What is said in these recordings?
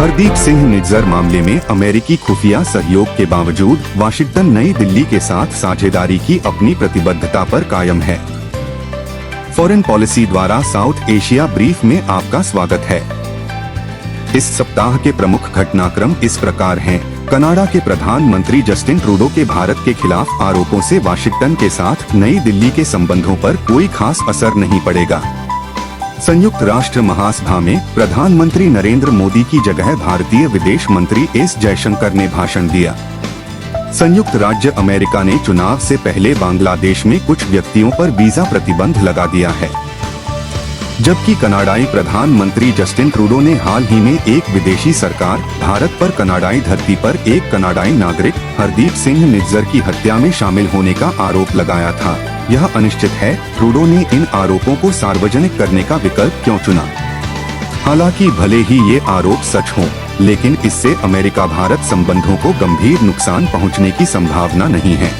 हरदीप सिंह निज्जर मामले में अमेरिकी खुफिया सहयोग के बावजूद वाशिंगटन नई दिल्ली के साथ साझेदारी की अपनी प्रतिबद्धता पर कायम है। फॉरेन पॉलिसी द्वारा साउथ एशिया ब्रीफ में आपका स्वागत है। इस सप्ताह के प्रमुख घटनाक्रम इस प्रकार हैं। कनाडा के प्रधानमंत्री जस्टिन ट्रूडो के भारत के खिलाफ आरोपों से वाशिंगटन के साथ नई दिल्ली के संबंधों पर कोई खास असर नहीं पड़ेगा। संयुक्त राष्ट्र महासभा में प्रधानमंत्री नरेंद्र मोदी की जगह भारतीय विदेश मंत्री एस जयशंकर ने भाषण दिया। संयुक्त राज्य अमेरिका ने चुनाव से पहले बांग्लादेश में कुछ व्यक्तियों पर वीजा प्रतिबंध लगा दिया है, जबकि कनाडाई प्रधानमंत्री जस्टिन ट्रूडो ने हाल ही में एक विदेशी सरकार भारत पर कनाडाई धरती पर एक कनाडाई नागरिक हरदीप सिंह निज्जर की हत्या में शामिल होने का आरोप लगाया था। यह अनिश्चित है ट्रूडो ने इन आरोपों को सार्वजनिक करने का विकल्प क्यों चुना। हालांकि भले ही ये आरोप सच हों, लेकिन इससे अमेरिका भारत संबंधों को गंभीर नुकसान पहुंचने की संभावना नहीं है।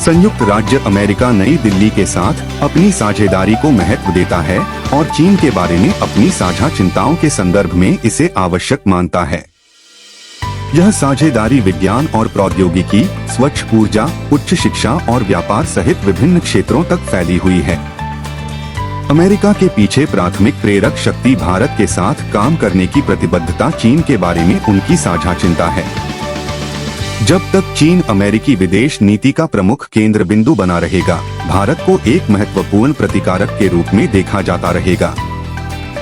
संयुक्त राज्य अमेरिका नई दिल्ली के साथ अपनी साझेदारी को महत्व देता है और चीन के बारे में अपनी साझा चिंताओं के संदर्भ में इसे आवश्यक मानता है। यह साझेदारी विज्ञान और प्रौद्योगिकी, स्वच्छ ऊर्जा, उच्च शिक्षा और व्यापार सहित विभिन्न क्षेत्रों तक फैली हुई है। अमेरिका के पीछे प्राथमिक प्रेरक शक्ति भारत के साथ काम करने की प्रतिबद्धता चीन के बारे में उनकी साझा चिंता है। जब तक चीन अमेरिकी विदेश नीति का प्रमुख केंद्र बिंदु बना रहेगा, भारत को एक महत्वपूर्ण प्रतिकारक के रूप में देखा जाता रहेगा।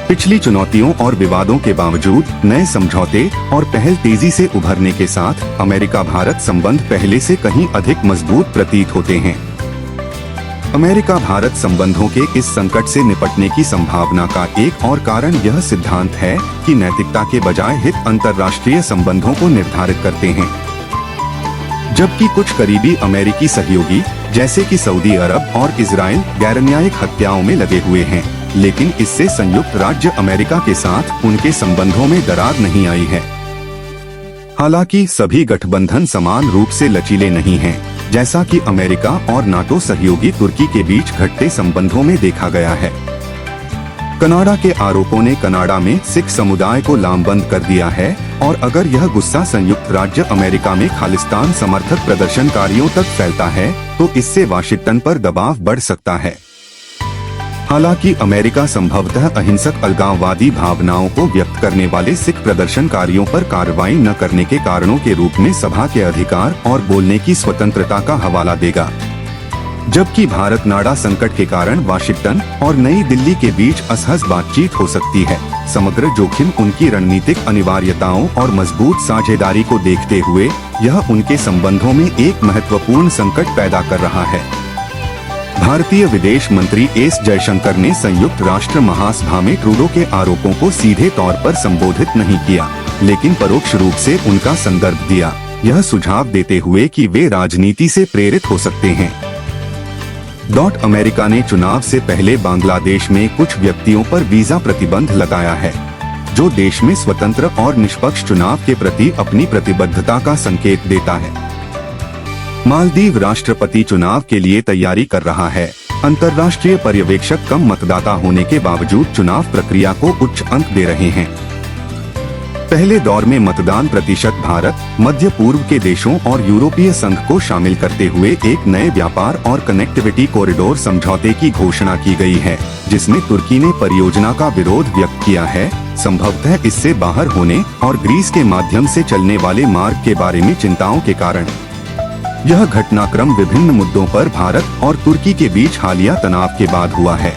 पिछली चुनौतियों और विवादों के बावजूद नए समझौते और पहल तेजी से उभरने के साथ अमेरिका भारत संबंध पहले से कहीं अधिक मजबूत प्रतीत होते हैं। अमेरिका भारत संबंधों के इस संकट से निपटने की संभावना का एक और कारण यह सिद्धांत है कि नैतिकता के बजाय हित अंतर्राष्ट्रीय संबंधों को निर्धारित करते हैं। जबकि कुछ करीबी अमेरिकी सहयोगी जैसे कि सऊदी अरब और इजराइल गैरन्यायिक हत्याओं में लगे हुए हैं, लेकिन इससे संयुक्त राज्य अमेरिका के साथ उनके संबंधों में दरार नहीं आई है। हालांकि सभी गठबंधन समान रूप से लचीले नहीं हैं, जैसा कि अमेरिका और नाटो सहयोगी तुर्की के बीच घटते संबंधों में देखा गया है। कनाडा के आरोपों ने कनाडा में सिख समुदाय को लामबंद कर दिया है और अगर यह गुस्सा संयुक्त राज्य अमेरिका में खालिस्तान समर्थक प्रदर्शनकारियों तक फैलता है तो इससे वाशिंगटन पर दबाव बढ़ सकता है। हालांकि अमेरिका संभवतः अहिंसक अलगाववादी भावनाओं को व्यक्त करने वाले सिख प्रदर्शनकारियों पर कार्रवाई न करने के कारणों के रूप में सभा के अधिकार और बोलने की स्वतंत्रता का हवाला देगा, जबकि भारत नाडा संकट के कारण वाशिंगटन और नई दिल्ली के बीच असहज बातचीत हो सकती है। समग्र जोखिम उनकी रणनीतिक अनिवार्यताओं और मजबूत साझेदारी को देखते हुए यह उनके संबंधों में एक महत्वपूर्ण संकट पैदा कर रहा है। भारतीय विदेश मंत्री एस जयशंकर ने संयुक्त राष्ट्र महासभा में ट्रूडो के आरोपों को सीधे तौर पर संबोधित नहीं किया, लेकिन परोक्ष रूप से उनका संदर्भ दिया, यह सुझाव देते हुए कि वे राजनीति से प्रेरित हो सकते हैं। अमेरिका ने चुनाव से पहले बांग्लादेश में कुछ व्यक्तियों पर वीजा प्रतिबंध लगाया है, जो देश में स्वतंत्र और निष्पक्ष चुनाव के प्रति अपनी प्रतिबद्धता का संकेत देता है। मालदीव राष्ट्रपति चुनाव के लिए तैयारी कर रहा है। अंतर्राष्ट्रीय पर्यवेक्षक कम मतदाता होने के बावजूद चुनाव प्रक्रिया को उच्च अंक दे रहे हैं। पहले दौर में मतदान प्रतिशत भारत, मध्य पूर्व के देशों और यूरोपीय संघ को शामिल करते हुए एक नए व्यापार और कनेक्टिविटी कॉरिडोर समझौते की घोषणा की गई है, जिसमें तुर्की ने परियोजना का विरोध व्यक्त किया है, संभवतः इससे बाहर होने और ग्रीस के माध्यम से चलने वाले मार्ग के बारे में चिंताओं के कारण। यह घटनाक्रम विभिन्न मुद्दों पर भारत और तुर्की के बीच हालिया तनाव के बाद हुआ है।